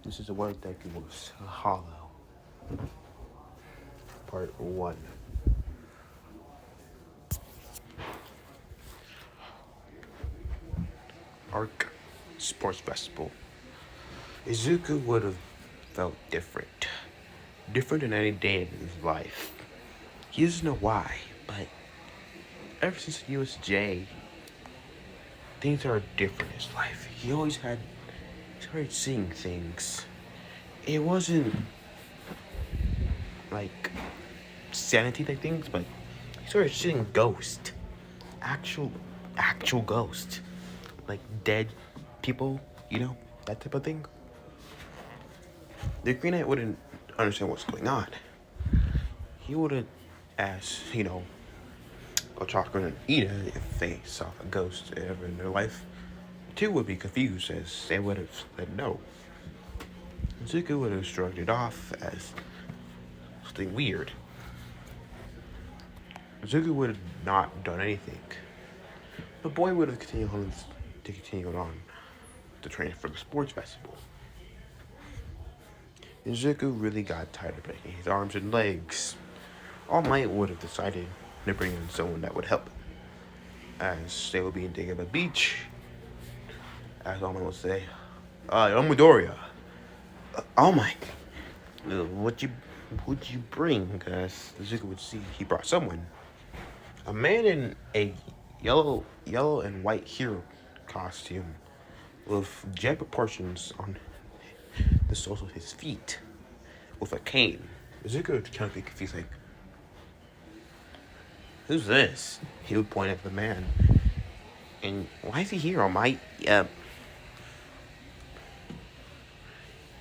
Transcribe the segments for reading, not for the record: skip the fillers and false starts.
This is a word that was hollow. Part 1. Arc Sports Festival. Izuku would have felt different. Different than any day in his life. He doesn't know why, but ever since USJ, things are different in his life. He always started seeing things. It wasn't like sanity type things, but he started seeing ghosts. Actual actual ghosts. Like dead people, that type of thing. The Green Knight wouldn't understand what's going on. He wouldn't ask, Ochako and Ida if they saw a ghost ever in their life. The two would be confused as they would have said no. Zuko would have shrugged it off as something weird. Zuko would have not done anything. The boy would have continued on to train for the sports festival. And Zuko really got tired of breaking his arms and legs. All Might would have decided to bring in someone that would help him. As they would be in Dagobah Beach, as All Might would say, I'm Midoriya. All Might, what'd you bring? Because Zuko would see he brought someone. A man in a yellow and white hero costume with jet proportions on the soles of his feet with a cane. Zuko would kind of be confused, like, who's this? He would point at the man. And why is he here, All Might?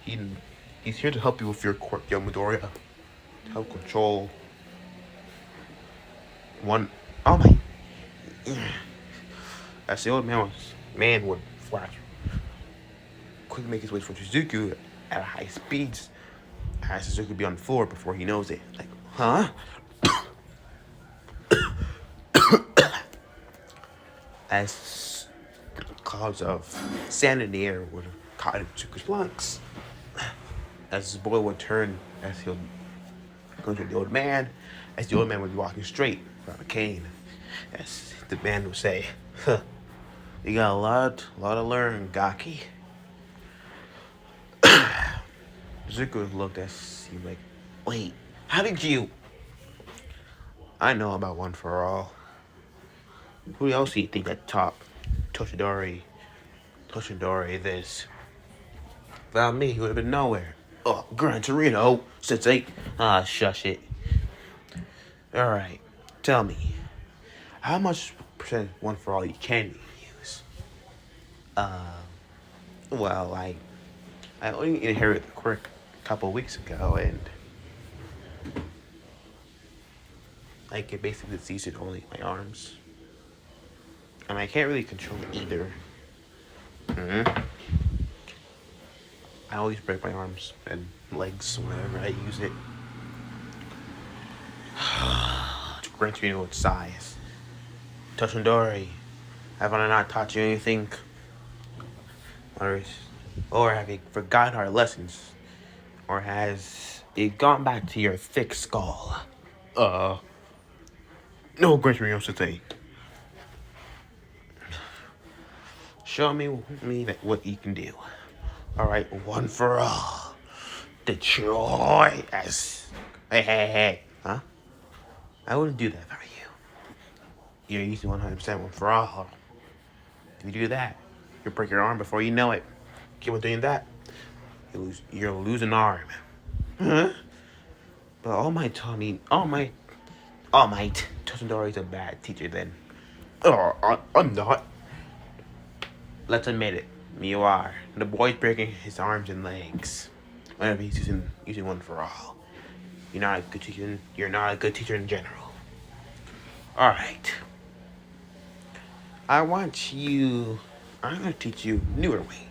He's here to help you with your quirk, young Midoriya. To help control one. All Might. As the old man would flash, quickly make his way towards Suzuki at high speeds. As Suzuki would be on the floor before he knows it. Like, huh? As clouds of sand in the air would have caught in Suzuki's lungs. As his boy would turn, as he'll go to the old man, as the old man would be walking straight without a cane. As the man would say, huh, you got a lot to learn, Gaki. Zuko looked at him like, wait, how did you? I know about One for All. Who else do you think that top Toshidori this? Without me, he would have been nowhere. Oh, Gran Torino, Sensei. Shush it. Alright, tell me, how much percent One for All you can use? Well, I only inherited the quirk a couple weeks ago, and I can basically use it only with my arms. And I can't really control it either. I always break my arms and legs whenever I use it. Grant me with size. Toshandori, have I not taught you anything? Or have you forgotten our lessons? Or has it gone back to your thick skull? No, Grant Sensei. Show me what you can do. Alright, One for All. The choice. Hey. Huh? I wouldn't do that for you. You're using 100% One for All. If you do that, you'll break your arm before you know it. Keep on doing that, you'll lose an arm. Huh? But All Might taught me. All Might. Toshandori's a bad teacher then. Oh, I'm not. Let's admit it. You are. The boy's breaking his arms and legs whenever he's using One for All. You're not a good teacher. You're not a good teacher in general. All right. I'm gonna teach you a newer way.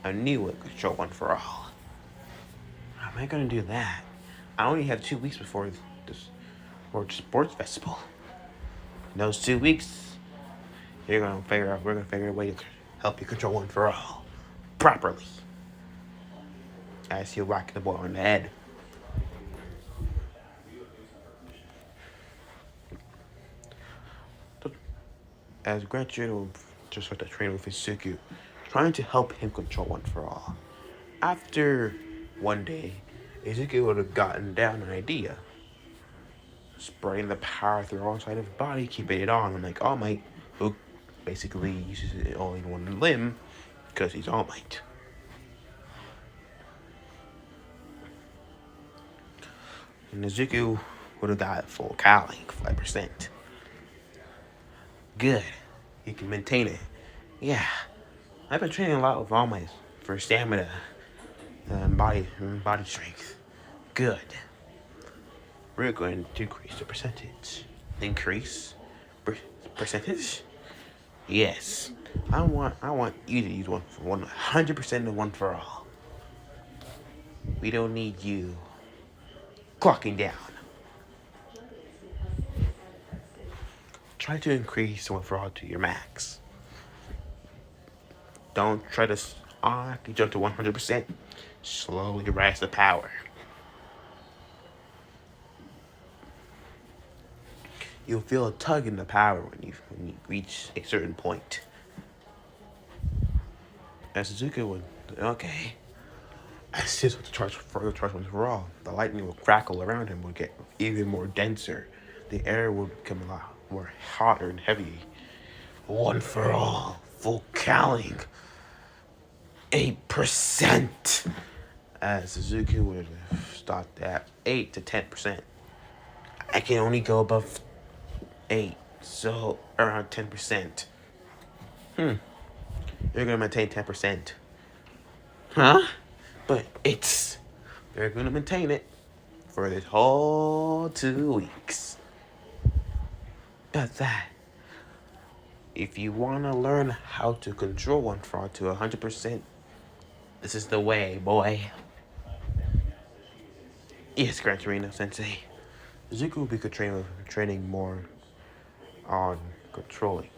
A new way to control One for All. How am I gonna do that? I only have 2 weeks before the sports festival. In those 2 weeks, we're gonna figure a way to help you control One for All properly. as he'll whack the boy on the head. As Grand Chino just started training with Izuku, trying to help him control One for All. After one day, Izuku would have gotten down an idea. Spreading the power through all inside of his body, keeping it on, like All Might, who basically uses it only in one limb, because he's All Might. And Izuku would have got full cowling, 5%. Good. He can maintain it. Yeah. I've been training a lot with All Might for stamina and body strength. Good. We're going to increase the percentage. Increase percentage? Yes. I want you to use 100% of One for All. We don't need you clocking down. Try to increase One for All to your max. Don't try to jump to 100%. Slowly rise the power. You'll feel a tug in the power when you reach a certain point. As Suzuki would, okay. As Sis would further charge One for All, the lightning would crackle around him, would get even more denser. The air would become a lot more hotter and heavy. One for All, full cowling. 8%. As Suzuki would have stopped at 8 to 10%. I can only go above 8, so around 10%. You're gonna maintain 10%. Huh? But they're gonna maintain it for this whole 2 weeks. But if you wanna learn how to control One for All to 100%, this is the way, boy. Yes, Gran Torino Sensei. Zuko will be training more on controlling.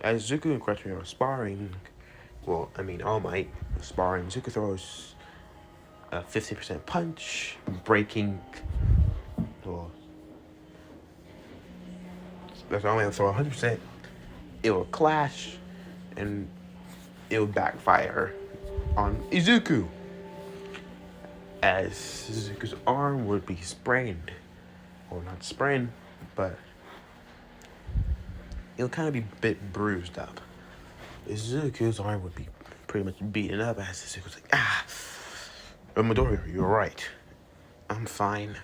As Zuko and Gran Torino are sparring, All Might sparring, Zuko throws a 50% punch, breaking. Well, that's only to throw 100%. It will clash, and it will backfire on Izuku. As Izuku's arm would be sprained. Or not sprained, but it'll kind of be a bit bruised up. Izuku's arm would be pretty much beaten up as Izuku's like, Midoriya, you're right. I'm fine.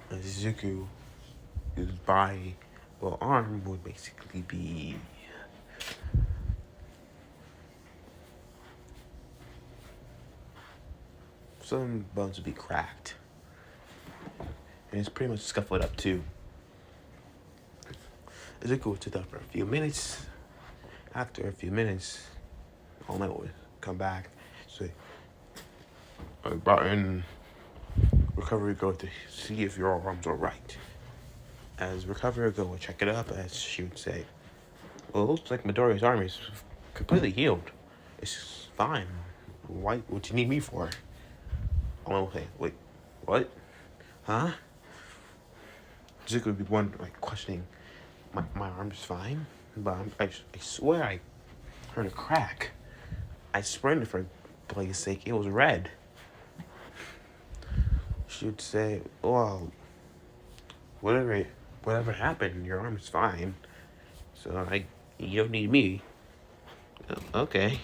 As Izuku's arm would basically be some bones would be cracked. And it's pretty much scuffled up too. Izuku would sit down for a few minutes. After a few minutes, All Might would come back. Say, I brought in Recovery Girl to see if your arm's alright. As Recovery Girl would check it up, as she would say, well, it looks like Midoriya's arm is completely healed. It's fine. What you need me for? All Might would say, wait, what? Huh? Zuko would be questioning, my arm's fine, but I swear I heard a crack. I sprained it for blaze's sake. It was red. She would say, well, whatever happened, your arm's fine. So you don't need me. Okay.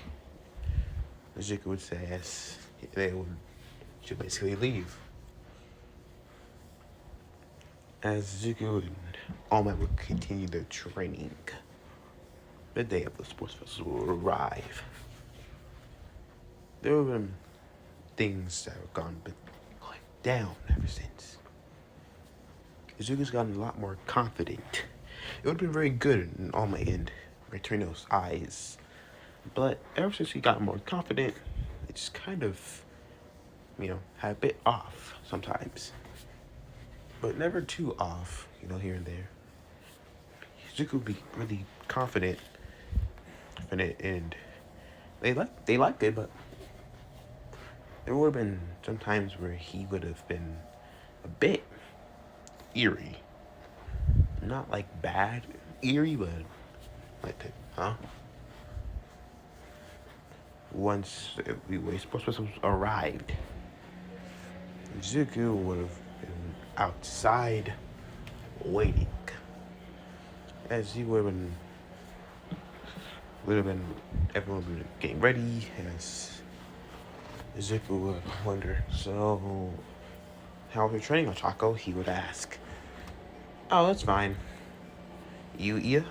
Zuko would say yes. Should basically leave. As Zuko and All Might would continue their training, the day of the sports festival will arrive. There have been things that have gone down ever since. Zuko's gotten a lot more confident. It would have been very good in All Might and Returno's eyes. But ever since he got more confident, it's kind of, had a bit off sometimes. But never too off, here and there. Zuko would be really confident and they liked it, but there would have been some times where he would have been a bit eerie. Not like bad eerie, but like, huh? Once the way sports vessels arrived, Zuko would have been outside waiting. As he would have been everyone would be getting ready as Zuko would wonder, so how was your training, Ochako? He would ask. Oh, that's fine. You, Ia?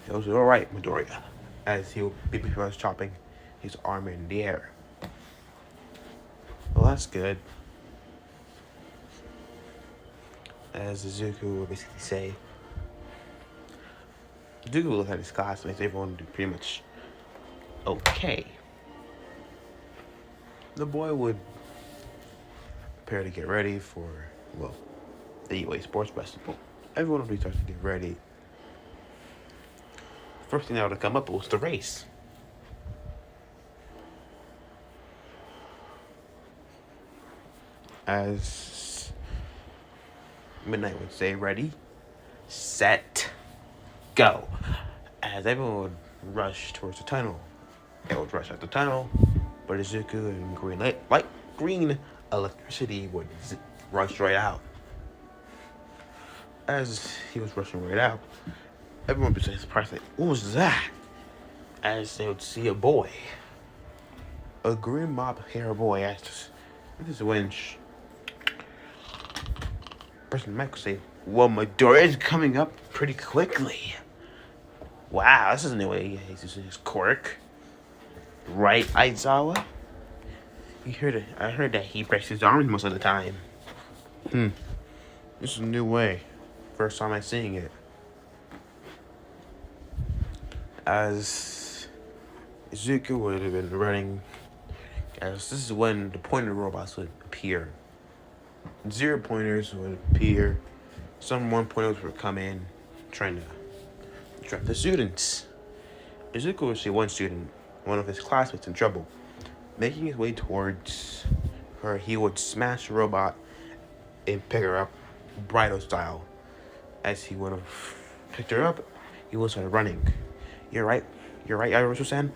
It was alright, Midoriya. As he would be chopping his arm in the air. Well, that's good. As Zuko would basically say, Zuko would look at his classmates, everyone would do pretty much okay. The boy would prepare to get ready for, well, the UA Sports Festival. Everyone would be starting to get ready. First thing that would come up was the race. As Midnight would say, ready, set, go. As everyone would rush towards the tunnel. They would rush out the tunnel, but Izuku and green electricity would rush right out. As he was rushing right out, everyone would be surprised, like, what was that? As they would see a boy. A green mop hair boy. This is when President Mike would say, well, Midoriya is coming up pretty quickly. Wow, this isn't the way he's using his quirk. Right, Aizawa? I heard that he breaks his arms most of the time. This is a new way. First time I'm seeing it. As Izuku would have been running, as this is when the pointer robots would appear. 0 pointers would appear. Some 1 pointers would come in, trying to trap the students. Izuku would see one student, one of his classmates, in trouble. Making his way towards her, he would smash the robot and pick her up, Bridal style. As he would have picked her up, he would start running. You're right, Irosu-san.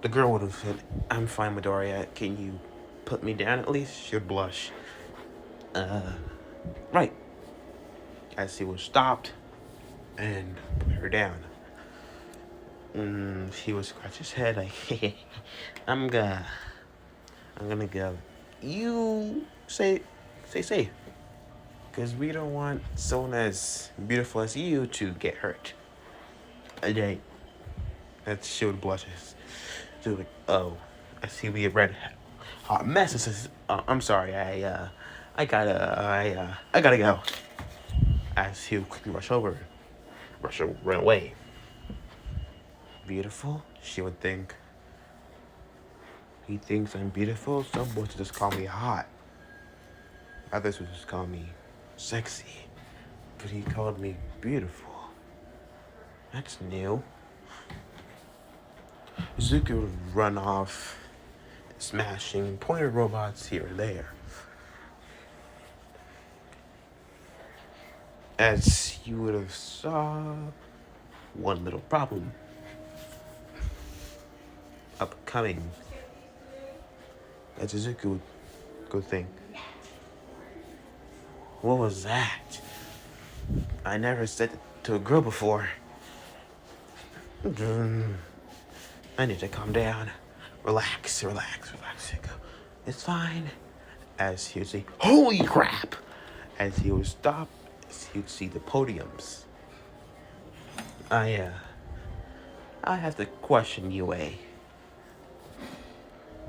The girl would have said, I'm fine, Midoriya. Can you put me down at least? She would blush. Right. As he was stopped and put her down. He would scratch his head like, I'm gonna go. You say safe. Because we don't want someone as beautiful as you to get hurt. Okay. She would blushes. She was like, oh, I see we have red hot mess. It says, I'm sorry, I gotta go. As he would quickly run away. Beautiful? She would think. He thinks I'm beautiful? Some boys would just call me hot. Others would just call me sexy. But he called me beautiful. That's new. Zuko would run off, smashing pointer robots here and there. As you would have saw one little problem upcoming. As Zuko would go think, what was that? I never said it to a girl before. I need to calm down. Relax, Zuko. It's fine. As he would say, holy crap! As he would stop, as he would see the podiums. I have to question UA.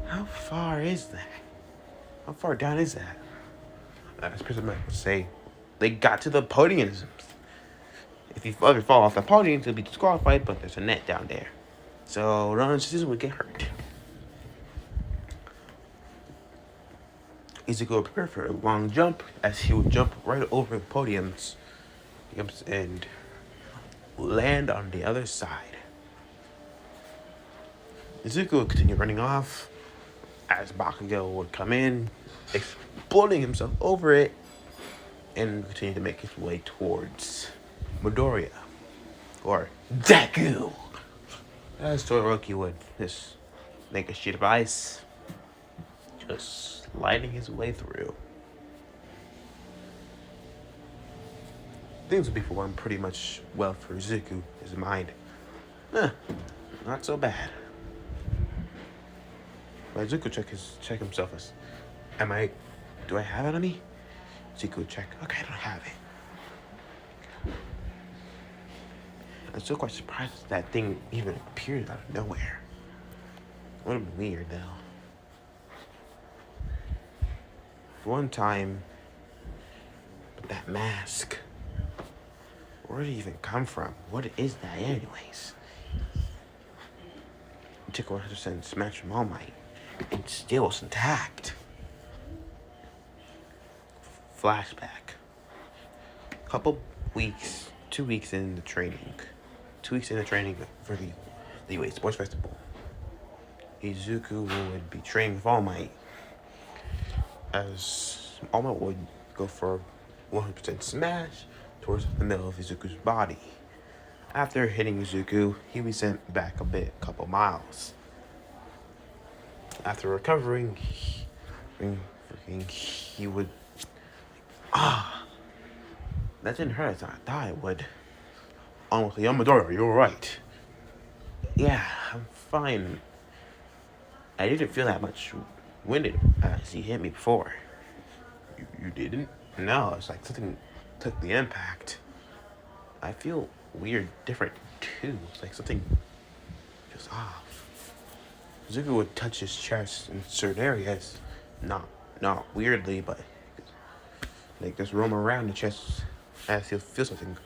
How far is that? How far down is that? As President Mike would say, they got to the podiums. If you fall off the podium, you'll be disqualified, but there's a net down there. So non-citizens would get hurt. Izuku would prepare for a long jump, as he would jump right over the podiums and land on the other side. Izuku would continue running off as Bakugo would come in, exploding himself over it, and continue to make his way towards Midoriya. Or deku! As Todoroki would just make a sheet of ice, just sliding his way through. Things would be going pretty much well for Izuku, his mind. Not so bad. But Izuku check himself as, do I have it on me? Izuku would check, okay, I don't have it. I'm still quite surprised that thing even appeared out of nowhere. It would have been weird though. One time, but that mask, where did it even come from? What is that anyways? It took 100% smash from All Might, and still was intact. Flashback. Couple weeks, 2 weeks in the training. 2 weeks in the training for the UA Sports Festival. Izuku would be training with All Might, as All Might would go for 100% smash towards the middle of Izuku's body. After hitting Izuku, he was sent back a couple miles. After recovering, he would... that didn't hurt as I thought it would. Almost like, Midoriya, you're right. Yeah, I'm fine. I didn't feel that much winded as he hit me before. You didn't? No, it's like something took the impact. I feel weird, different too. It's like something just off. Zuko would touch his chest in certain areas, not weirdly, but like just roam around the chest as he'll feel something.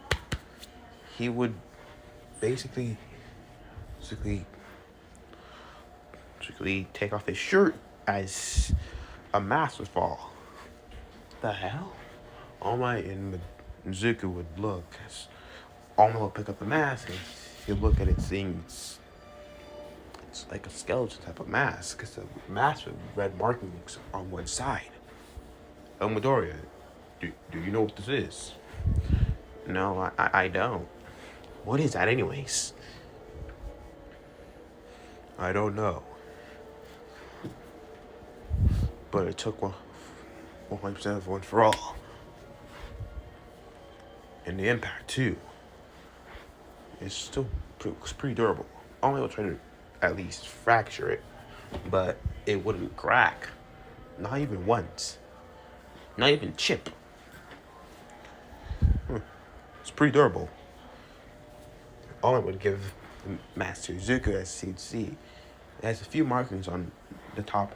He would basically take off his shirt as a mask would fall. The hell? All Might and Zuko would look as All Might would pick up the mask and he'd look at it, seeing it's like a skeleton type of mask. It's a mask with red markings on one side. Midoriya, do you know what this is? No, I don't. What is that anyways? I don't know. But it took 100% of one for all. And the impact too. It's still pretty durable. Only will try to at least fracture it, but it wouldn't crack. Not even once. Not even chip. It's pretty durable. All I would give Master Zuko, as you'd see, it has a few markings on the top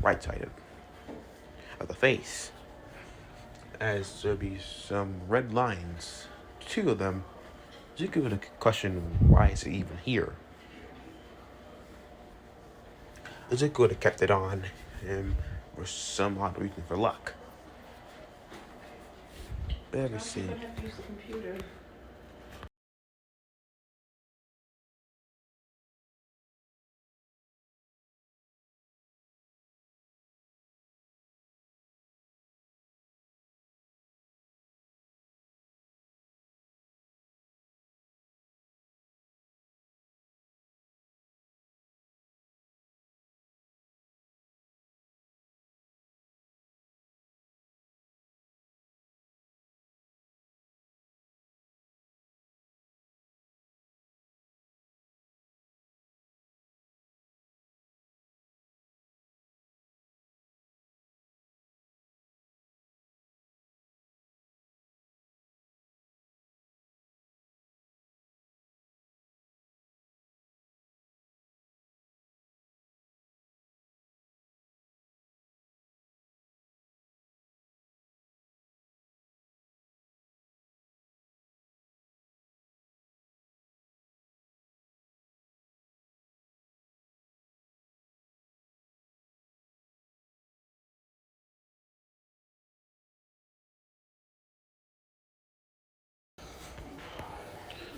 right side of the face, as there'll be some red lines. 2 of them. Zuko would question, why is it even here? Zuko would have kept it on him for some odd reason, for luck. Better see. I have to use the computer.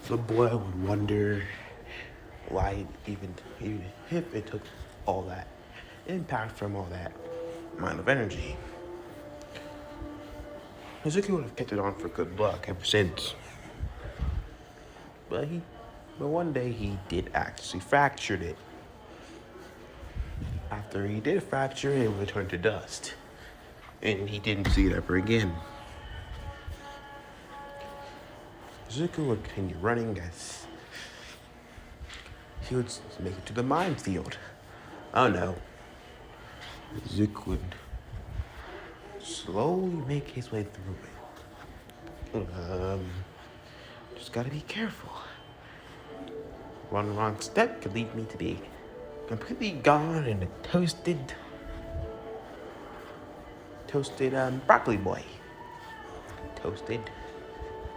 The boy would wonder why even if it took all that impact from all that amount of energy, Mizuki would have kept it on for good luck ever since. But one day he did actually fracture it. After he did fracture it, would turn to dust, and he didn't see it ever again. Zuko would continue running as he would make it to the minefield. Oh no. Zuko would slowly make his way through it. Just gotta be careful. One wrong step could lead me to be completely gone in a toasted broccoli boy. Toasted.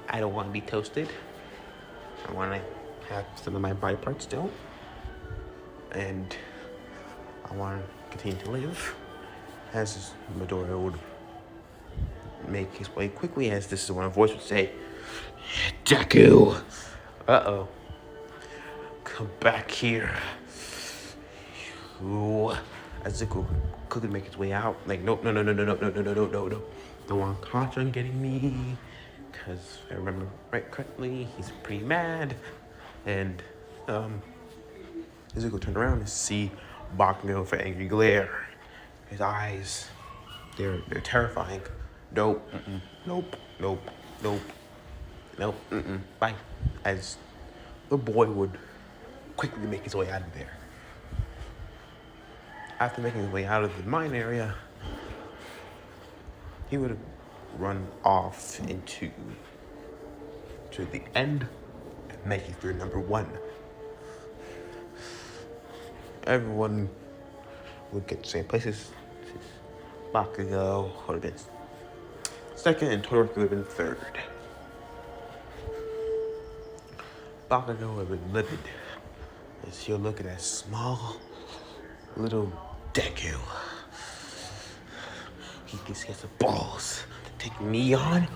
I don't want to be toasted. I want to have some of my body parts still. And I want to continue to live. As Midoriya would make his way quickly, as this is when a voice would say, Deku! Uh-oh. Come back here. Ooh. As Zuko couldn't make his way out, like, no. Don't want Contra getting me. Because if I remember right correctly, he's pretty mad. And, Zuko turned around to see Bakugo with an angry glare. His eyes, they're terrifying. Nope, bye. As the boy would quickly make his way out of there. After making his way out of the mine area, he would run off into the end and make it through number 1. Everyone would get the same places. Bakugo would have been second, and Todoroki would have been third. Bakugo would have been livid as he'll look at that small little Deku. He thinks he has the balls to take me on.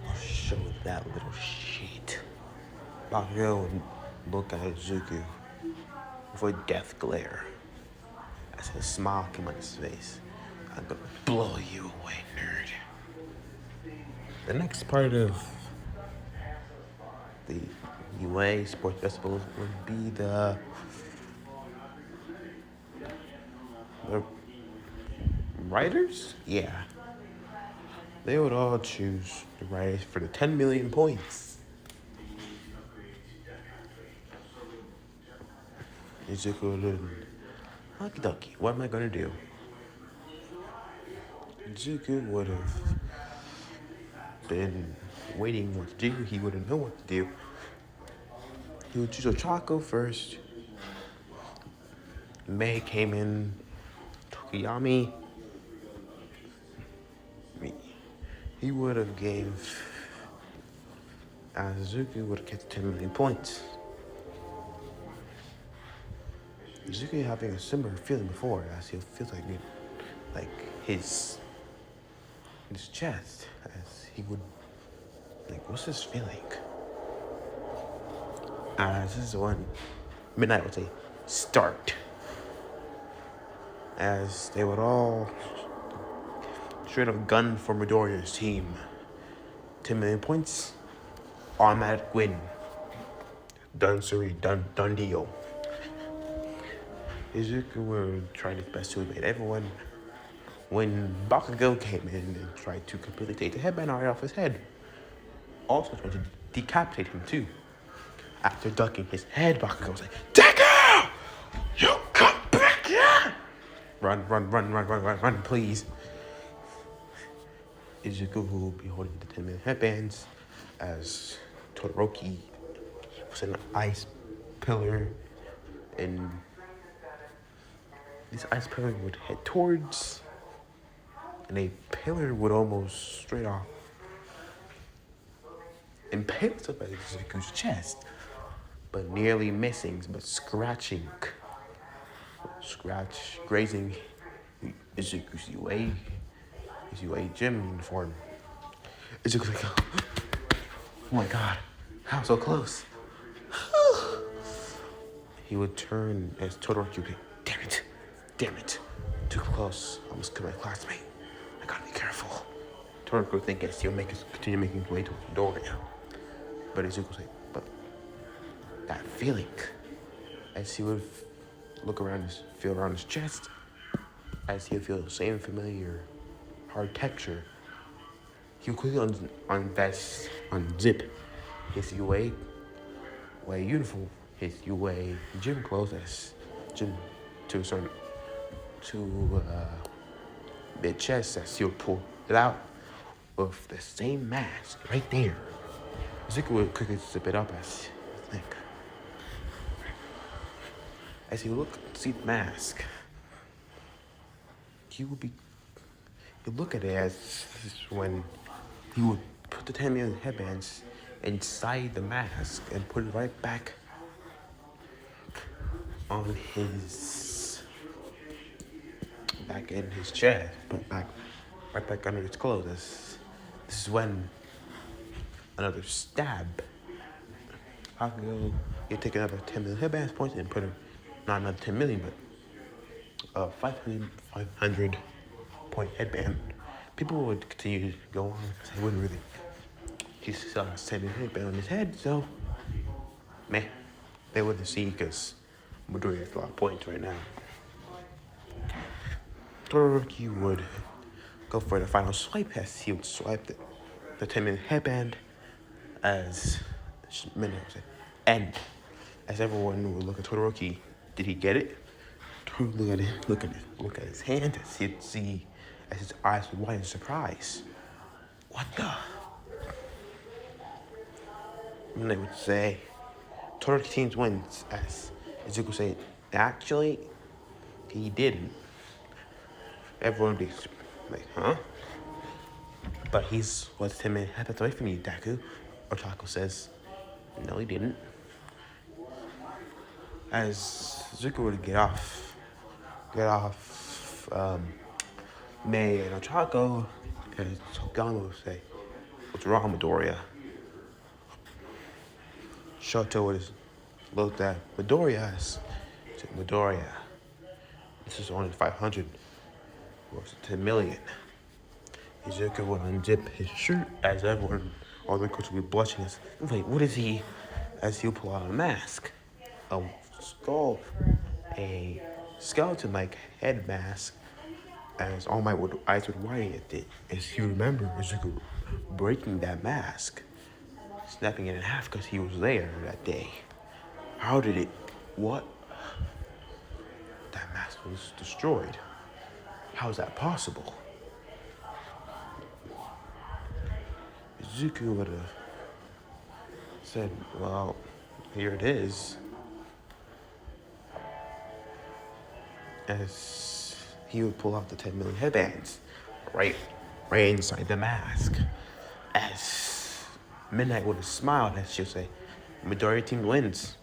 I'll show that little shit. Bakugo would look at Zuko with a death glare as a smile came on his face. I'm gonna blow you away, nerd. The next part of the UA Sports Festival would be the writers? Yeah. They would all choose the writers for the 10 million points. Izuku would, okie dokie, what am I gonna do? Izuku would have been waiting what to do. He wouldn't know what to do. He would choose Ochako first. Mei came in. Tokiyami. He would have gave Zuko would have kept 10 million points. Zuko having a similar feeling before, as he feels like his chest, as he would, like, what's this feeling? This is when Midnight would say, start. As they would all straight up gun for Midoriya's team. 10 million points, automatic win. Done deal. Izuku would try his best to evade everyone. When Bakugo came in and tried to completely take the headband right off his head, also tried to decapitate him too. After ducking his head, Bakugo was like, Deku! You come back here! Run, please. Izuku will be holding the 10 million headbands as Todoroki was an ice pillar, and this ice pillar would head towards, and a pillar would almost straight off impale itself at Izuku's chest, but nearly missing, but grazing Izuku's UA gym uniform. Izuku's like, oh my god, how so close? he would turn as Todoroki would be, damn it, too close, almost killed my classmate. I gotta be careful. Todoroki would think as he'll continue making his way to Midoriya. But Izuku would say, but that feeling, as he would feel around his chest, as he would feel the same familiar hard texture, he would quickly unzip his UA uniform, his UA gym clothes to a certain mid chest, as he would pull it out with the same mask right there. Izuku would quickly zip it up as he would see the mask. He'd look at it as when he would put the 10 million headbands inside the mask and put it right back on back in his chest, right back under his clothes. This is when another stab. He'd take another 10 million headbands points and put not another 10 million, but 500 point headband. People would continue to go on because they wouldn't really. He still has 10 million headband on his head, so they wouldn't see because Midoriya has a lot of points right now. Todoroki would go for the final swipe as he would swipe the 10 minute headband as minute and as everyone would look at Todoroki, did he get it? Todoroki look at his hand as he'd see as his eyes would widen in surprise. What the? And they would say Todoroki teams wins as Izuku said, actually he didn't. Everyone would be like, huh? But he's 10 minutes away from you, Deku. Otaku says, no, he didn't. As Zuko would get off May and Otaku, and Togama would say, what's wrong, Midoriya? Shoto would look at Midoriya as, Midoriya, this is only 500. Was 10 million. Izuku would unzip his shirt as all the coach would be blushing as, wait, what is he? As he'll pull out a mask, a skeleton-like head mask, as All Might eyes would widen at it, as he remembered Izuku breaking that mask, snapping it in half because he was there that day. How did it? What? That mask was destroyed. How is that possible? Izuku would have said, well, here it is. As he would pull out the 10 million headbands right inside the mask. As Midnight would have smiled as she'll say, Midoriya team wins.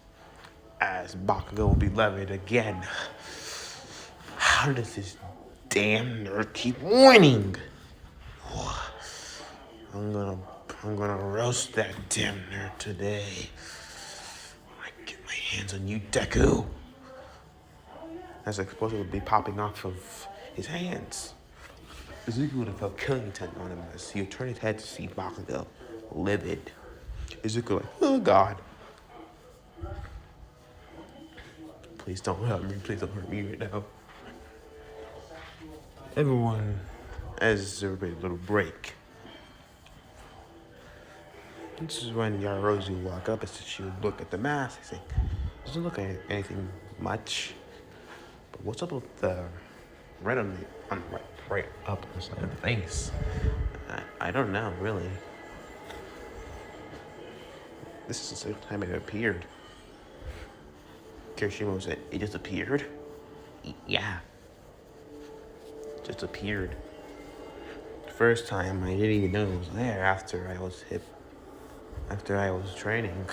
As Bakugo will be levered again. How does this damn nerd keep winning? I'm gonna roast that damn nerd today. I get my hands on you, Deku. As the explosion would be popping off of his hands. Izuku would have felt killing intent on him as he would turn his head to see Bakugo, livid. Izuku like, oh God. Please don't hurt me. Please don't hurt me right now. Everyone, as everybody, a little break. This is when Yaoyorozu would walk up as she would look at the mask and say, doesn't look like anything much. But what's up with the red right up on the side of the face? I don't know, really. This is the second time it appeared. Kirishima said, it just appeared? Yeah. Just appeared. The first time I didn't even know it was there after I was training.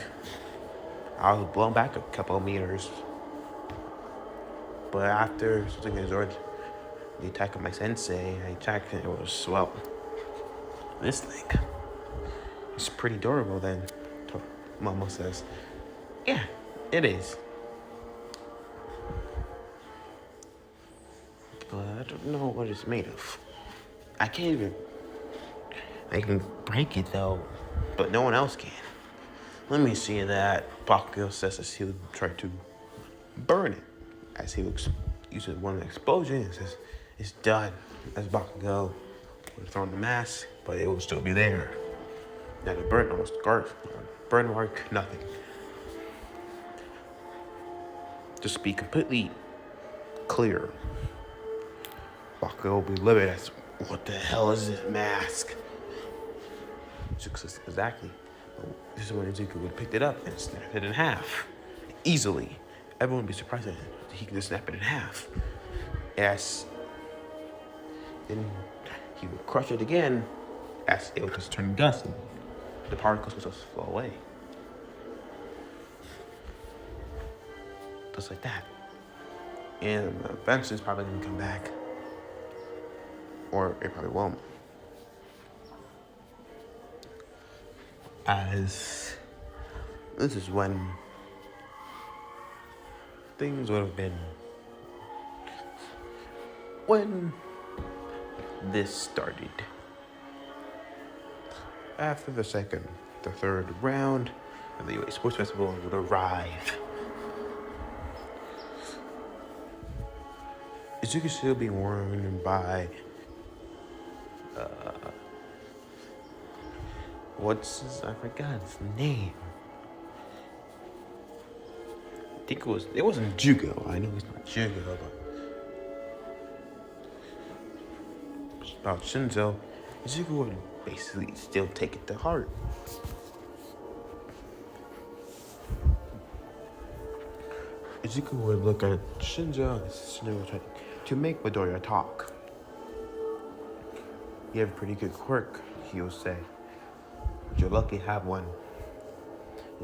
I was blown back a couple of meters. But after something absorbed the attack of my sensei, I checked and it was, well, this thing. It's pretty durable then, Momo says. Yeah, it is. but I don't know what it's made of. I can't even. I can break it though, but no one else can. Let me see that. Bakugo says as he would try to burn it. As he would use one explosion, it says, it's done. As Bakugo would have thrown the mask, but it will still be there. Now the burn almost scarf, burn mark, nothing. Just be completely clear. Bakugo will be livid as, what the hell is this mask? Exactly. This is when Izuku would have picked it up and snapped it in half. Easily. Everyone would be surprised that he could just snap it in half. Yes. Then he would crush it again as it would just turn dust and the particles would just flow away. Just like that. And eventually it's probably gonna come back. Or it probably won't. As this is when things would have been when this started. After the third round of the UA Sports Festival would arrive. Izuku still being worn by I forgot his name. I think it wasn't Jugo. I know he's not Jugo, but about Shinzo, Izuku would basically still take it to heart. Izuku would look at Shinzo and Shinzo would try to make Midoriya talk. You have a pretty good quirk, he would say. You're lucky to have one.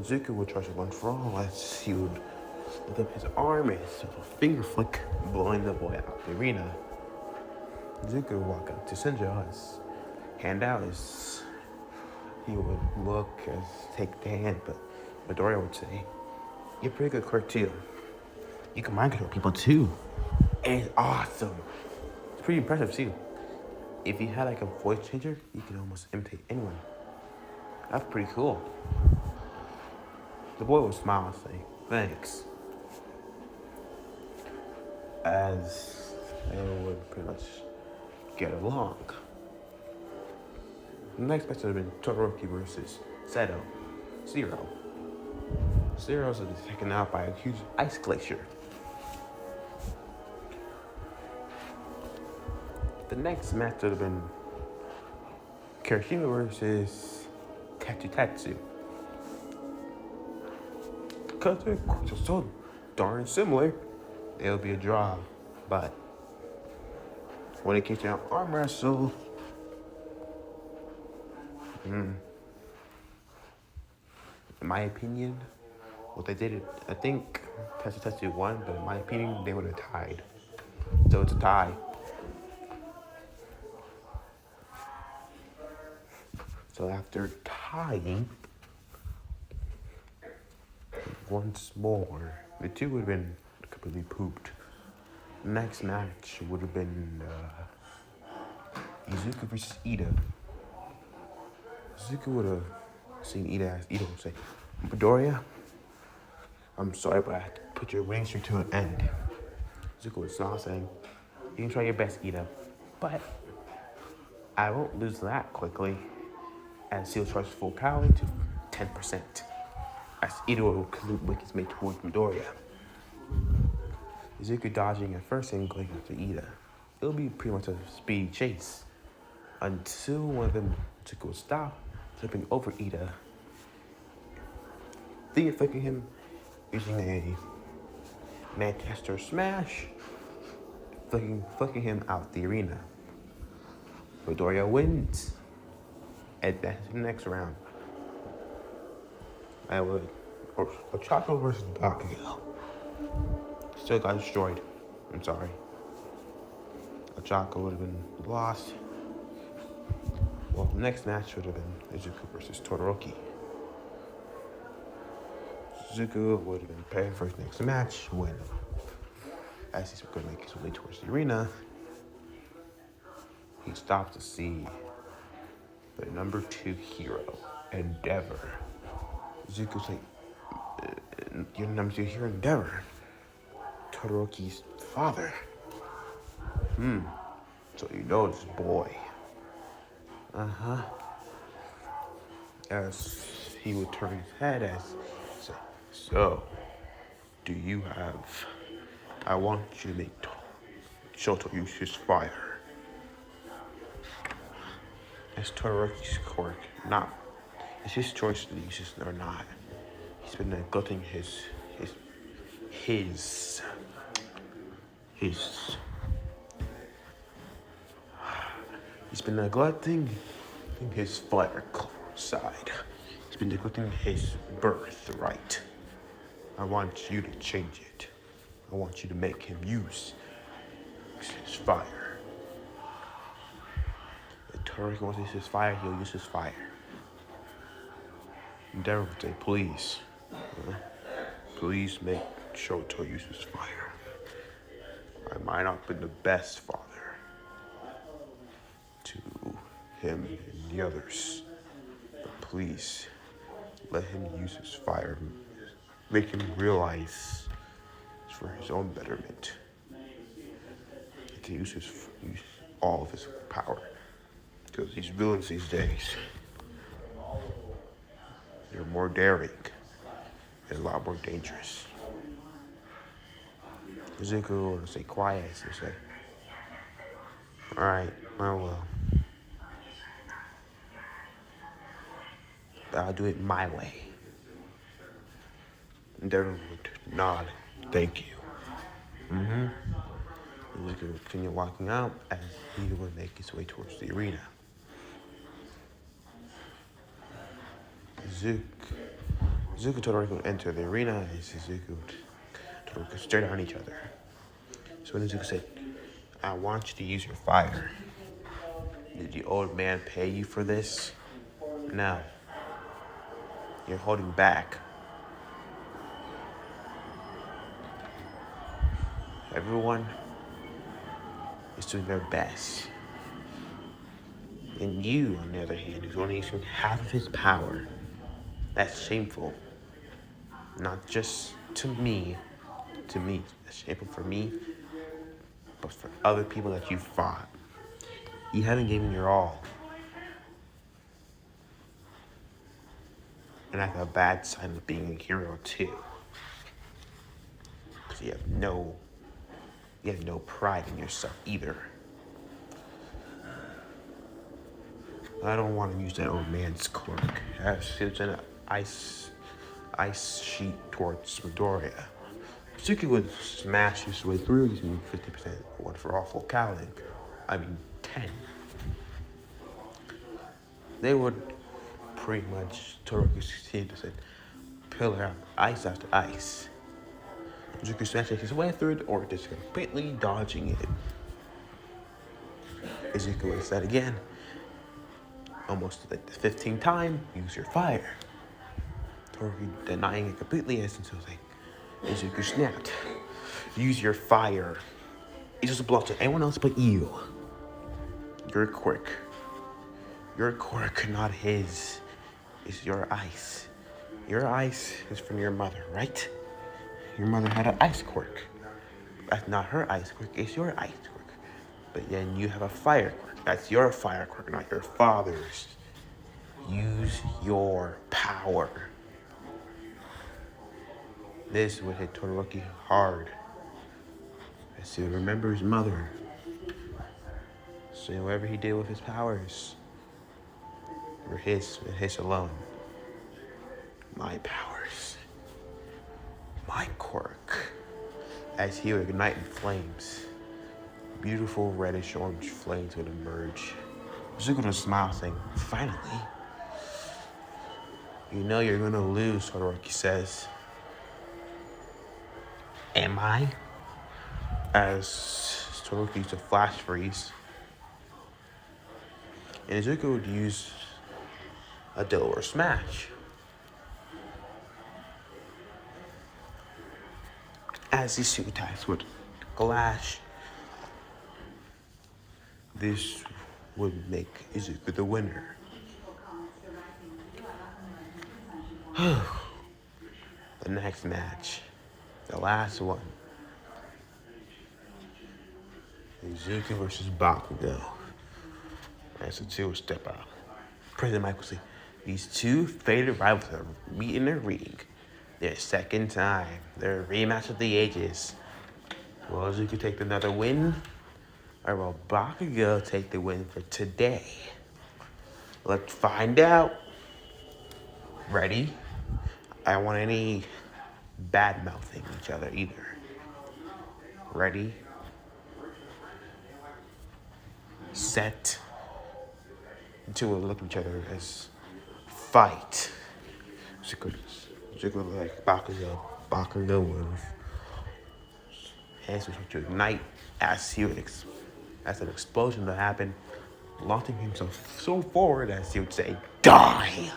Izuku would try to one for all as he would lift up his arm and his little finger flick, blowing the boy out the arena. Izuku would walk up to Shinjo, his hand out, he would look as take the hand, but Midoriya would say, you're pretty good quirk too. You can mind control people too. And it's awesome. It's pretty impressive too. If you had like a voice changer, you can almost imitate anyone. That's pretty cool. The boy would smile and say, thanks. As they would pretty much get along. The next match would have been Todoroki versus Seto. Zero's would be taken out by a huge ice glacier. The next match would have been Kirishima versus Tetsu. Because they're so darn similar, it'll be a draw. But when it came to arm wrestle, in my opinion, what they did, I think Tetsu won, but in my opinion, they would have tied. So it's a tie. So after tying, once more, the two would have been completely pooped. The next match would have been Izuku versus Ida. Izuku would have seen Ida as Ida would say, Midoriya, I'm sorry, but I have to put your winning streak to an end. Izuku would smile saying, you can try your best, Ida, but I won't lose that quickly. As he'll charge full power to 10%. As Ida will make his way towards Midoriya. Izuku dodging at first and going after Ida. It'll be pretty much a speed chase. Until one of them Izuku will stop, flipping over Ida. Then flicking him using a Manchester Smash, flicking him out the arena. Midoriya wins. At the next round, I would Ochako versus Bakugo. Still got destroyed. I'm sorry. Ochako would have been lost. Well, the next match would have been Izuku versus Todoroki. Izuku would have been preparing for his next match when, as he's going to make his way towards the arena, he stopped to see the number 2 hero, Endeavor. Zuko's like, you're the number 2 hero, Endeavor. Todoroki's father. So you know this boy. As he would turn his head as he said, so, do you have... I want you to make Shoto use his fire. As Todoroki's quirk, not... It's his choice to use this or not. He's been neglecting his He's been neglecting his fire side. He's been neglecting his birthright. I want you to change it. I want you to make him use his fire. If Todoroki wants to use his fire, he'll use his fire. Endeavor would say, please. Please make Shoto use his fire. I might not have been the best father to him and the others, but please let him use his fire. Make him realize it's for his own betterment. To use all of his power, because these villains these days, they're more daring and a lot more dangerous. Zuko will say quiet, and say, alright, well, but I'll do it my way. And Devin would nod, thank you. And Zuko would continue walking out as he would make his way towards the arena. Zuko and Todoroki would enter the arena as Zuko and Todoroki would stare down each other. So when Zuko said, I want you to use your fire. Did the old man pay you for this? No. You're holding back. Everyone is doing their best. And you, on the other hand, is only using half of his power. That's shameful. Not just to me. That's shameful for me, but for other people that you fought. You haven't given your all. And that's a bad sign of being a hero too. Because you have no pride in yourself either. I don't want to use that old man's quirk. It's an ice sheet towards Midoriya. Suki would smash his way through using 50% one for all full cowling. 10. They would pretty much Todoroki succeed to say pillar out ice after ice. Zuko smashing his way through it or just completely dodging it. Zuko said again, almost like the 15th time, use your fire. Todoroki denying it completely as until like Zuko snapped. Use your fire. It doesn't belong to anyone else but you. Your quirk. Your quirk, not his. Is your ice. Your ice is from your mother, right? Your mother had an ice quirk. That's not her ice quirk, it's your ice quirk. But then you have a fire quirk. That's your fire quirk, not your father's. Use your power. This would hit Todoroki hard, as he would remember his mother. So whatever he did with his powers were his and his alone. My powers. My quirk. As he would ignite in flames, beautiful reddish orange flames would emerge. Zuko would smile, saying, finally. You know you're gonna lose, Todoroki says. Am I? As Todoroki used a flash freeze. And Zuko would use a Delaware smash. As these two attacks would clash, this would make Izuku the winner. The next match, the last one, Izuku versus Bakugo. That's a two-step out. President Michael said, these two fated rivals are meeting in the ring. Their second time. Their rematch of the ages. Will Izuku take another win? Or will Bakugo take the win for today? Let's find out. Ready? I don't want any bad mouthing each other either. Ready? Set. Two will look at each other as fight. Izuku like Bakugo. Bakugo with hands will start to ignite as as an explosion to happen, launching himself so forward as he would say, "Die!"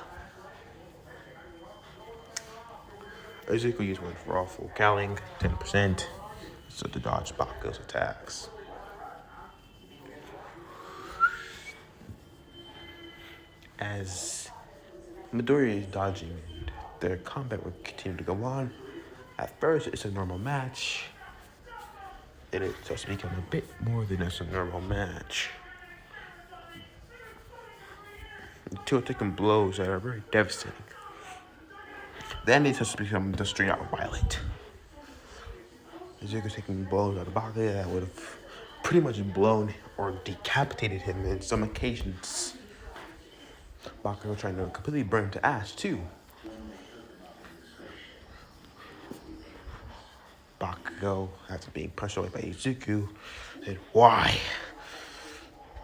Izuku used one for all full cowling, 10%, so to dodge Bakugo's attacks. As Midori is dodging and their combat will continue to go on, at first it's a normal match, and it starts to become a bit more than just a normal match. Until taking blows that are very devastating. Then it starts to become just straight out violent. Izuku's taking blows out of Bakugo that would have pretty much blown or decapitated him on some occasions. Bakugo trying to completely burn him to ash too. Bakugo, after being pushed away by Izuku, said, "Why?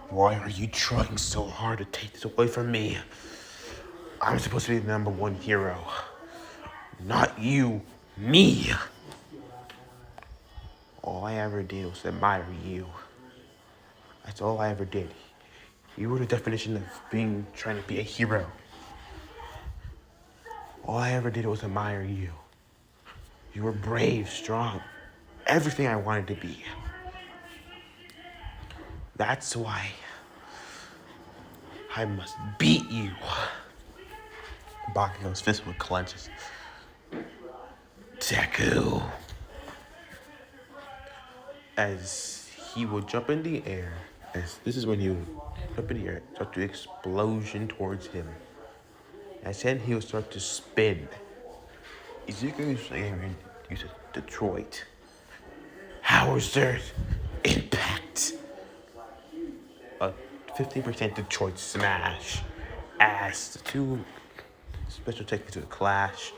Why are you trying so hard to take this away from me? I'm supposed to be the number one hero. Not you, me. All I ever did was admire you. That's all I ever did. You were the definition of trying to be a hero. All I ever did was admire you. You were brave, strong, everything I wanted to be. That's why I must beat you." Bakugo's fist would clenches. Deku. As he would jump in the air, as this is when he would jump in the air, start to explosion towards him. As then he would start to spin. Izuku's aiming uses Detroit. How is there impact? A 15% Detroit smash as the two special techniques would clash,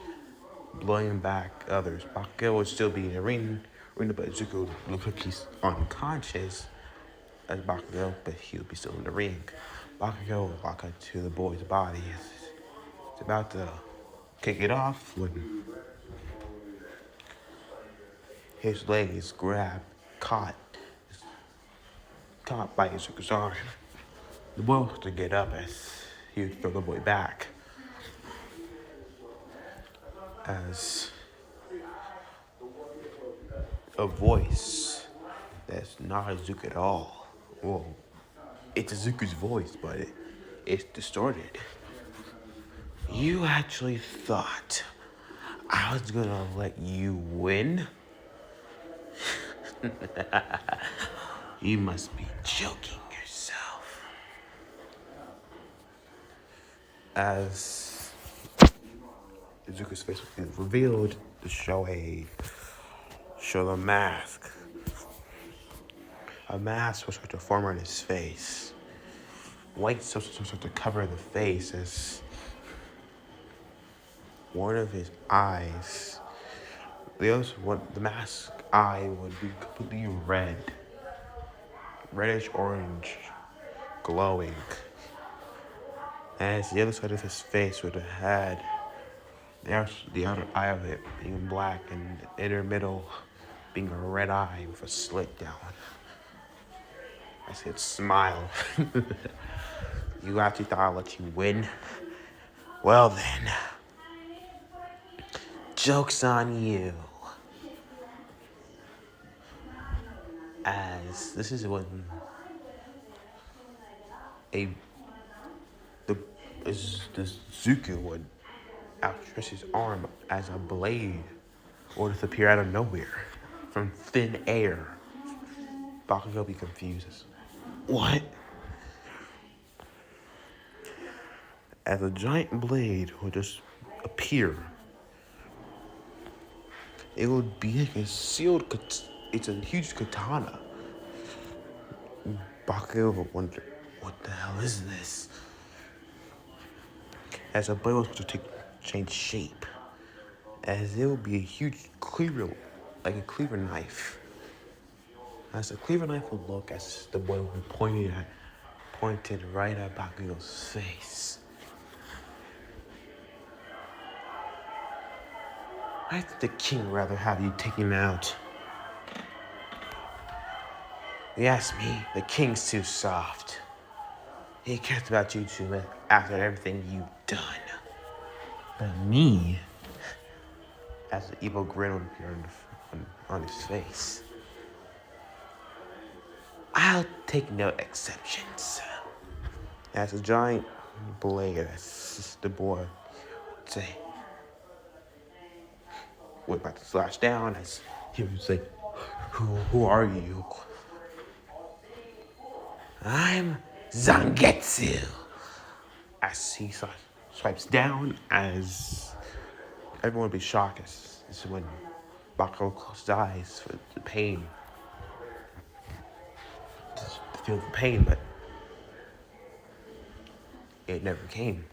blowing back others. Bakugo would still be in the ring, but Izuku looks like he's unconscious as Bakugo, but he'll be still in the ring. Bakugo will walk up to the boy's body. He's about to kick it off when his leg is caught by Izuku's arm. The boy was to get up as he would throw the boy back. As a voice that's not Izuku at all. Well, it's Izuku's voice, but it's distorted. You actually thought I was gonna let you win? You must be joking yourself. As Izuku's face was revealed to show the mask. A mask was supposed to form on his face. White substance was to cover the face as one of his eyes, the mask eye would be completely red. Reddish orange, glowing. As the other side of his face would have had the outer eye of it being black and the inner middle being a red eye with a slit down. I said, smile. You actually thought I'd let you win? Well then, joke's on you. As this is when a the the Zuko would outstretch his arm as a blade or disappear out of nowhere from thin air. Bakugo be confused. What? As a giant blade would just appear. It would be like a sealed. It's a huge katana. Bakugo would wonder, what the hell is this? As the blade was to change shape, as it would be a huge cleaver, like a cleaver knife. As the cleaver knife would look, as the blade would be pointed right at Bakugo's face. I think the king rather have you take him out. You ask me, the king's too soft. He cares about you too much after everything you've done. But me, as the evil grin would appear on his face, I'll take no exceptions. As a giant blade, as the boy would say, we're about to slash down, as he would say, who are you? I'm Zangetsu. As he swipes down, as everyone would be shocked, as when Bakugo closed his eyes for the pain. To feel the pain, but it never came.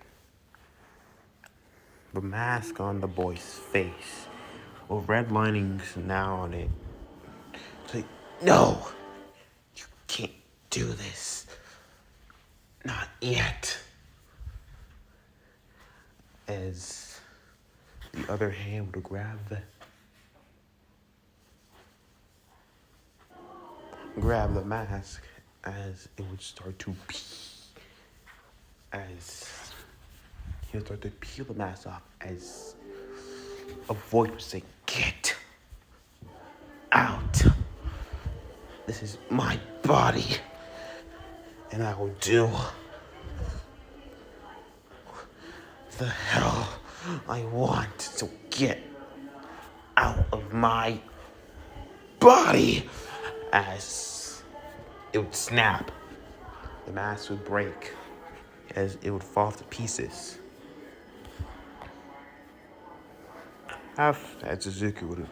The mask on the boy's face, with red linings now on it. It's like, no, you can't do this. Not yet. As the other hand would grab the mask, as it would start to pee. As he would start to peel the mask off, as a voice would say, get out. This is my body, and I will do the hell I want. So get out of my body. As it would snap, the mask would break, as it would fall to pieces. As Suzuki would have,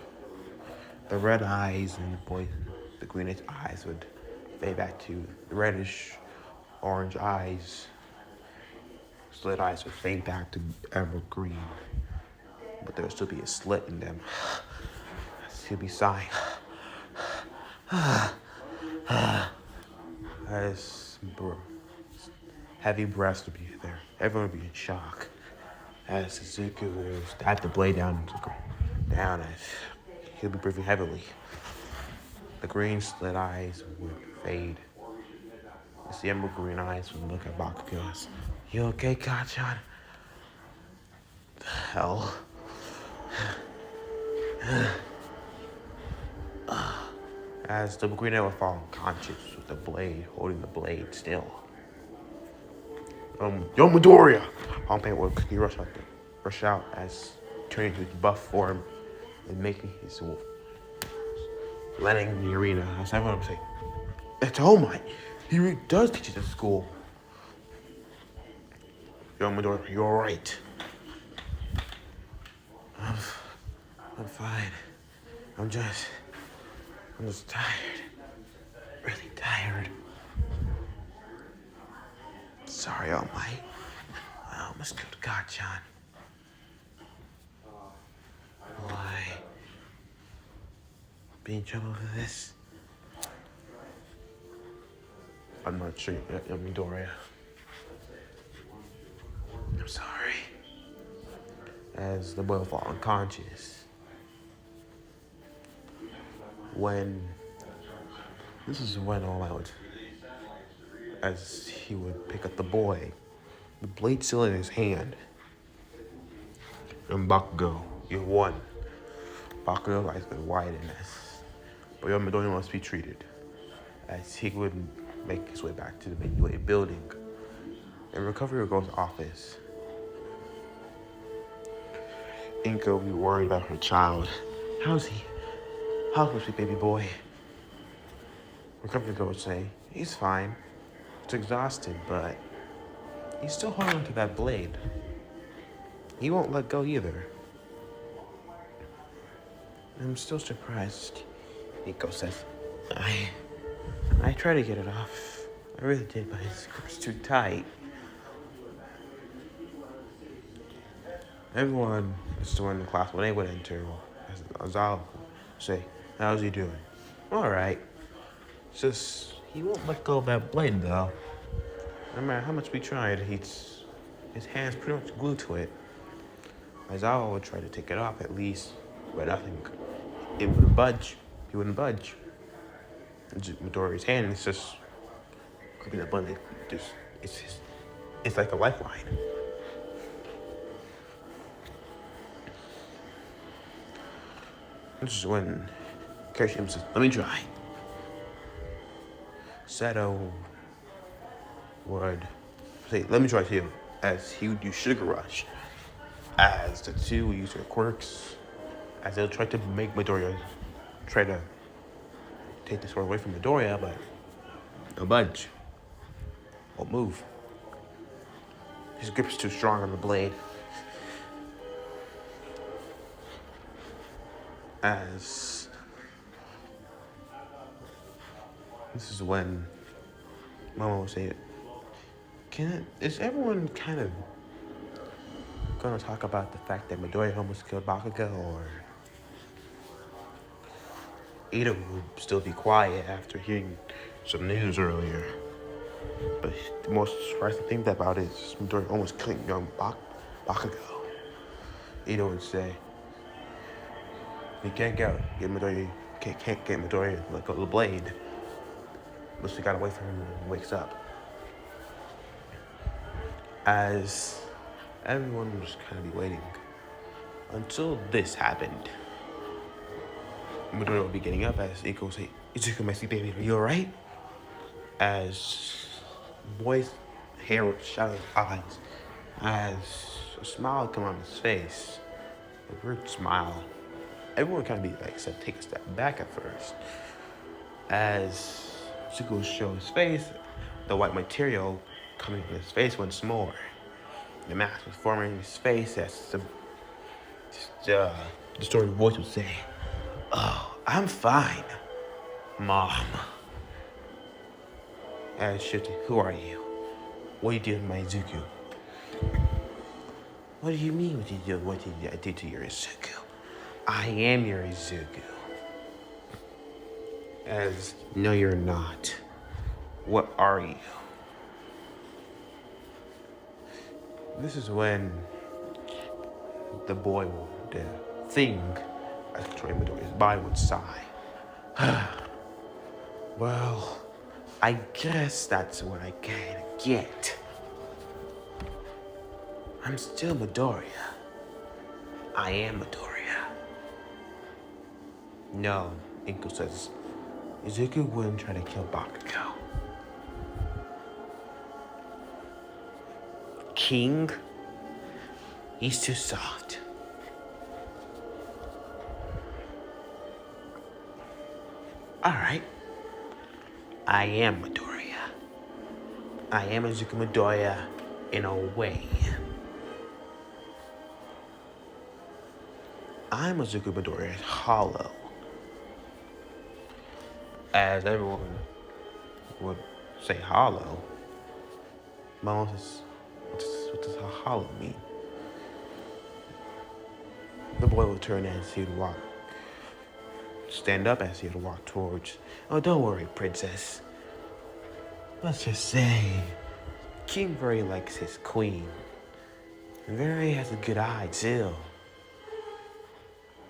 the red eyes and the greenish eyes would fade back to the reddish orange eyes. Slit eyes would fade back to emerald green, but there would still be a slit in them. He'd be sighing. As heavy breaths would be there. Everyone would be in shock. As Suzuki would stab the blade down as he'll be breathing heavily. The green slit eyes would fade. As the emerald green eyes would look at Bakugo as, you okay, Kachan? The hell? As the green eye would fall unconscious with the blade, holding the blade still. Yo Midoriya! Hanpei would quickly rush out as turning to his buff form and making his landing in the arena. As everyone would say, that's All Might. He really does teach at school. Yo Midoriya, you're right. I'm fine. I'm just tired. Really tired. Sorry, All Might. I almost killed Gachan. Why? Be in trouble for this? I'm not sure, Midoriya. I'm sorry. As the boy will fall unconscious. This is when All Might would, as he would pick up the boy, the blade still in his hand. And Bakugo, you won. Bakugo's eyes been wide in this. But Midoriya must be treated. As he would make his way back to the Midway building, In Recovery Girl's office, Inko will be worried about her child. How's he? How's my sweet baby boy? Recovery Girl would say, he's fine. He's exhausted, but he's still holding onto that blade. He won't let go either. I'm still surprised, Inko says. I tried to get it off. I really did, but his grip's too tight. Everyone is still in the class when they would enter. As I'll say, how's he doing? Alright. It's just, he won't let go of that blade though. No matter how much we tried, his hand's pretty much glued to it. Aizawa would try to take it off at least, but nothing. It wouldn't budge. He wouldn't budge. Midoriya's hand is just gripping that blade. It's like a lifeline. This is when Kirishima says, let me try. Sato would say, let me try too, as he would use Sugar Rush. As the two would use their quirks, as they'll try to make Midoriya try to take the sword away from Midoriya, but no budge. Won't move. His grip's too strong on the blade. As this is when Mama will say, is everyone kind of gonna talk about the fact that Midoriya almost killed Bakugo, or Ida would still be quiet after hearing some news earlier? But the most surprising thing about it is Midoriya almost killing young Bakugo. Ida would say, we can't get Midoriya, can't get Midoriya to let go of the blade. Unless we gotta wait for him when he wakes up. As everyone was kind of be waiting until this happened. Midoriya would be getting up as Inko would say, Izuku, my sweet baby, are you alright? As the boy's hair would shadow his eyes, as a smile would come on his face, a weird smile. Everyone kind of be like, take a step back at first. As Izuku would show his face, the white material coming from his face once more. The mask was forming in his face as the distorted voice would say, oh, I'm fine, Mom. As shifted, who are you? What are you doing to my Izuku? What do you mean what did I do to your Izuku? I am your Izuku. As, no you're not. What are you? This is when the boy, the thing, as controlling Midoriya's body would sigh. Well, I guess that's what I can get. I'm still Midoriya. I am Midoriya. No, Inko says, Izuku wouldn't try to kill Bakugo. King? He's too soft. Alright. I am Midoriya. I am Izuku Midoriya in a way. I'm Izuku Midoriya's hollow. As everyone would say hollow, Mom says, what does hollow mean? The boy would turn as he would walk, stand up as he would walk towards. Oh, don't worry, princess. Let's just say, King very likes his queen. And very has a good eye too.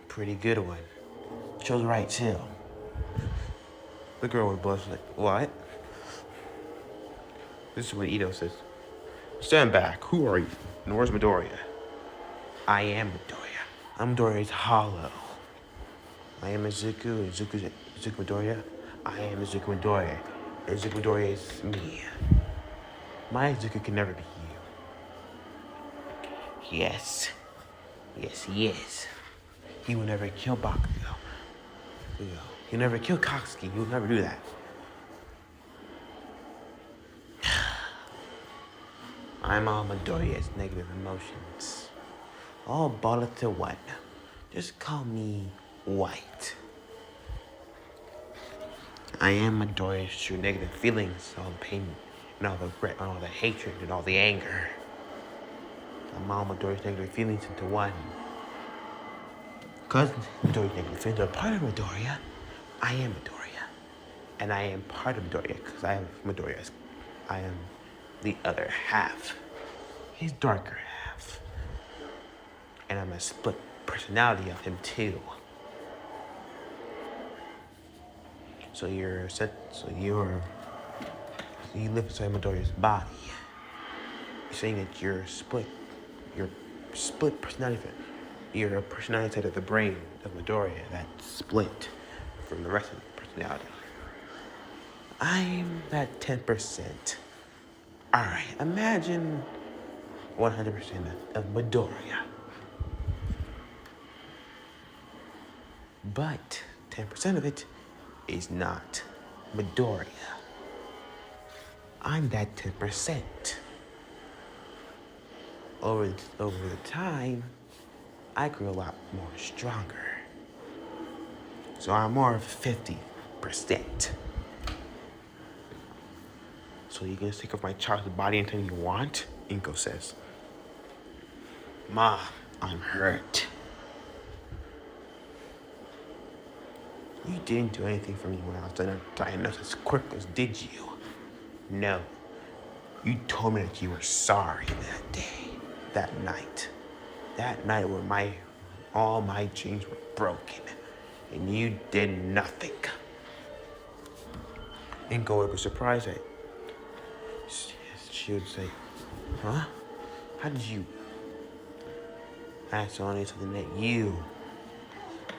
Pretty good one. Shows right too. The girl would blush like, what? This is when Ito says, stand back, who are you? And where's Midoriya? I am Midoriya. I'm Midoriya's hollow. I am Izuku Midoriya. I am Izuku Midoriya. Izuku Midoriya is me. My Izuku can never be Yes. Yes, he is. He will never kill Bakugo. He'll never kill Katsuki. He'll never do that. I'm all Midoriya's negative emotions. All bottled into one. Just call me White. I am Midoriya's true negative feelings, all the pain, and all the regret, and all the hatred, and all the anger. I'm all Midoriya's negative feelings into one. Because Midoriya's negative feelings are part of Midoriya, I am Midoriya. And I am part of Midoriya because I am Midoriya's. I am the other half. His darker half. And I'm a split personality of him too. So you live inside Midoriya's body. You're saying that you're split personality. You're a personality side of the brain of Midoriya that's split from the rest of the personality. I'm that 10%. Alright, imagine 100% of Midoriya. But 10% of it is not Midoriya. I'm that 10%. Over the time, I grew a lot more stronger. So I'm more of 50%. So you can take off my child's body anytime you want? Inko says. Ma, I'm hurt. You didn't do anything for me when I was diagnosed as quirkless, did you? No. You told me that you were sorry that day, that night. That night where all my chains were broken, and you did nothing. Inko would be surprised that she would say, huh? How did you? That's only something that you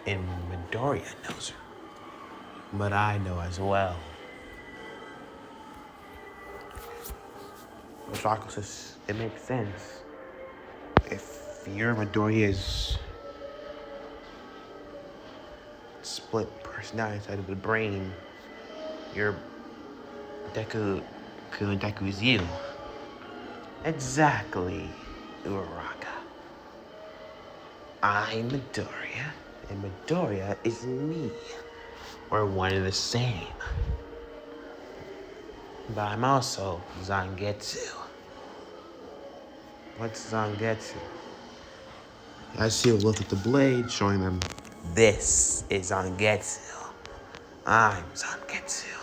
and Midoriya knows. But I know as well. Osaka says it makes sense. If you're Midoriya's split personality side of the brain, your Deku is you. Exactly, Uraraka. I'm Midoriya, and Midoriya is me. We're one and the same. But I'm also Zangetsu. What's Zangetsu? I see a look at the blade showing them this is Zangetsu. I'm Zangetsu.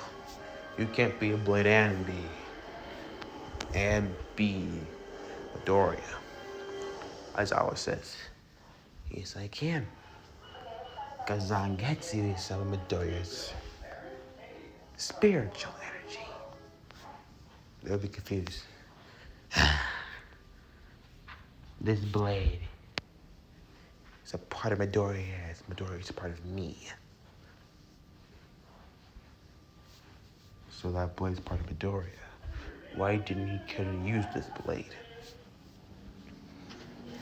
You can't be a blade and be Midoriya. As Awa says. Yes, I can. Because Zangetsu is some of Midoriya's spiritual energy. They'll be confused. This blade is a part of Midoriya as Midoriya is a part of me. So that blade's part of Midoriya. Why didn't he couldn't use this blade?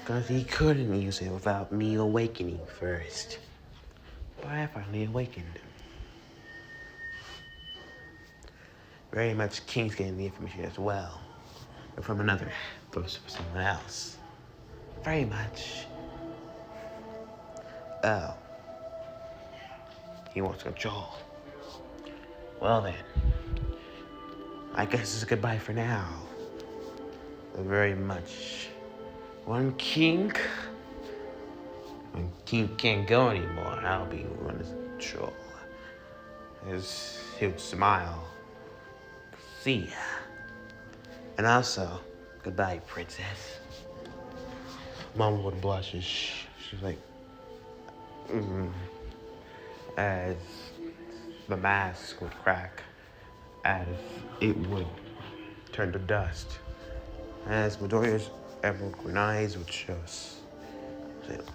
Because he couldn't use it without me awakening first. But I finally awakened. Very much King's getting the information as well. But from someone else. Very much. Oh. He wants control. Well then. I guess it's goodbye for now. But very much. When King can't go anymore, I'll be running control. He would smile. See ya. And also, goodbye, princess. Mom would blush as she's like, as the mask would crack, as it would turn to dust, as Midoriya's emerald green eyes would show us,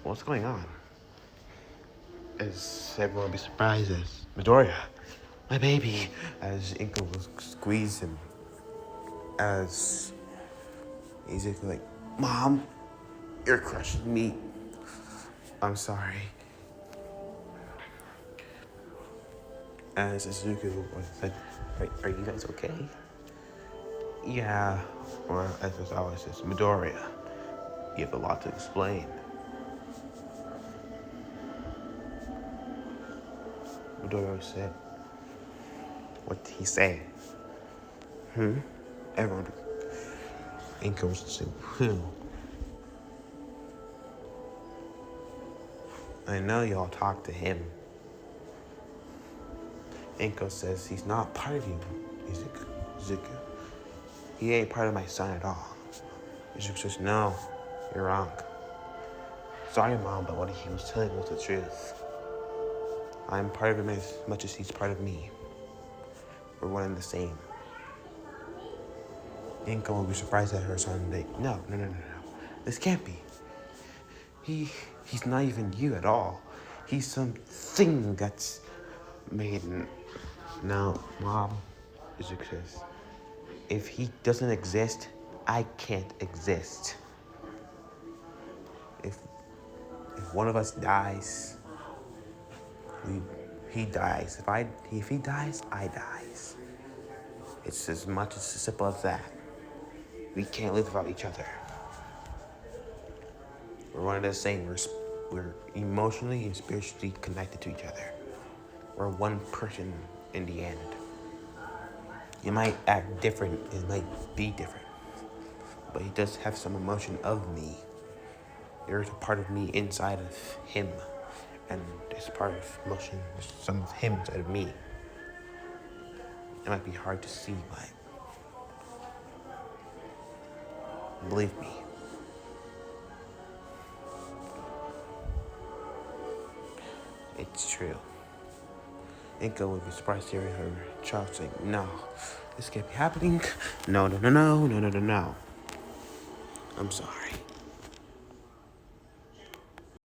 what's going on? As everyone would be surprised as Midoriya, my baby, as Inko will squeeze him, as he's like, Mom, You're crushing me. I'm sorry. As Izuku said, are you guys okay? Yeah, or as it always says, Midoriya, you have a lot to explain. Midoriya said, what did he say? Everyone goes to I know y'all talk to him. Inko says he's not part of you, Izuku. He ain't part of my son at all. Izuku says, no, you're wrong. Sorry, Mom, but what he was telling was the truth. I'm part of him as much as he's part of me. We're one and the same. Inko will be surprised at her son. No. This can't be. He's not even you at all. He's something that's made. No, Mom, Izuku says, if he doesn't exist, I can't exist. If one of us dies, he dies. If he dies, I dies. It's as much as simple as that. We can't live without each other. We're one and the same. We're emotionally and spiritually connected to each other. We're one person in the end. You might act different, it might be different, but he does have some emotion of me. There's a part of me inside of him, and this part of emotion, there's some of him inside of me. It might be hard to see, but believe me, it's true. Inko would be surprised hearing her child saying, no, this can't be happening. No. I'm sorry.